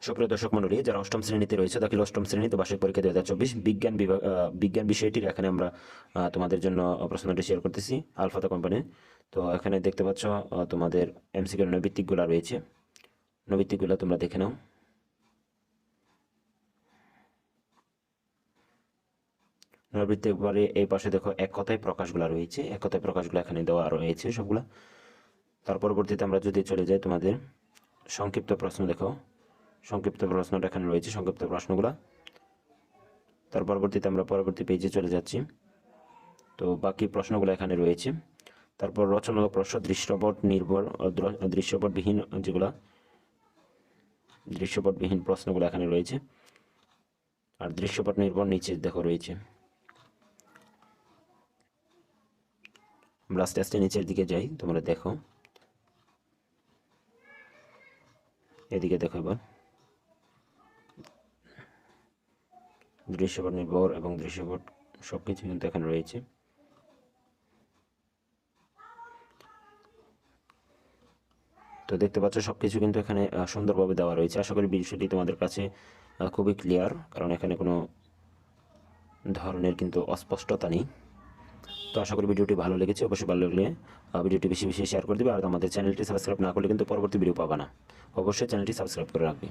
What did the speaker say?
সুপ্রিয় দর্শক মণ্ডলী, যারা অষ্টম শ্রেণীতে রয়েছে দাখিল অষ্টম শ্রেণীতে বার্ষিক পরীক্ষা 2024 বিজ্ঞান বিভাগ বিজ্ঞান বিষয়টির এখানে আমরা তোমাদের জন্য প্রশ্নটি শেয়ার করতেছি আলফাতা কোম্পানি। তো এখানে দেখতে পাচ্ছ তোমাদের এমসিকিউ নৈবিত্তিকগুলো রয়েছে, নৈবিত্তিকগুলো তোমরা দেখে নাও। নৈবিত্তিক বারে এই পাশে দেখো এক কথায় প্রকাশগুলো রয়েছে, এক কথায় প্রকাশগুলো এখানে দেওয়া রয়েছে সবগুলা। তার পরবর্তীতে আমরা যদি চলে যাই তোমাদের সংক্ষিপ্ত প্রশ্ন দেখো, সংক্ষিপ্ত প্রশ্নটা এখানে রয়েছে, সংক্ষিপ্ত প্রশ্নগুলা। তার পরবর্তীতে আমরা পরবর্তী পেজে চলে যাচ্ছি। তো বাকি প্রশ্নগুলো এখানে রয়েছে। তারপর রচনামূলক প্রশ্ন, দৃশ্যপট নির্ভর দৃশ্যপটবিহীন যেগুলা দৃশ্যপটবিহীন প্রশ্নগুলো এখানে রয়েছে, আর দৃশ্যপট নির্ভর নিচে দেখো রয়েছে। আমরা আস্তে আস্তে নিচের দিকে যাই, তোমরা দেখো, এদিকে দেখো। এবার দৃশ্যপট নির্ভর এবং দৃশ্যপট সবকিছু কিন্তু এখানে রয়েছে। তো দেখতে পাচ্ছ সবকিছু কিন্তু এখানে সুন্দরভাবে দেওয়া রয়েছে। আশা করি বিষয়টি তোমাদের কাছে খুবই ক্লিয়ার, কারণ এখানে কোনো ধরনের কিন্তু অস্পষ্টতা নেই। তো আশা করি ভিডিওটি ভালো লেগেছে। অবশ্যই ভালো লাগলে ভিডিওটি বেশি বেশি শেয়ার করে দেবে, আর আমাদের চ্যানেলটি সাবস্ক্রাইব না করলে কিন্তু পরবর্তী ভিডিও পাবা না। অবশ্যই চ্যানেলটি সাবস্ক্রাইব করে রাখবে।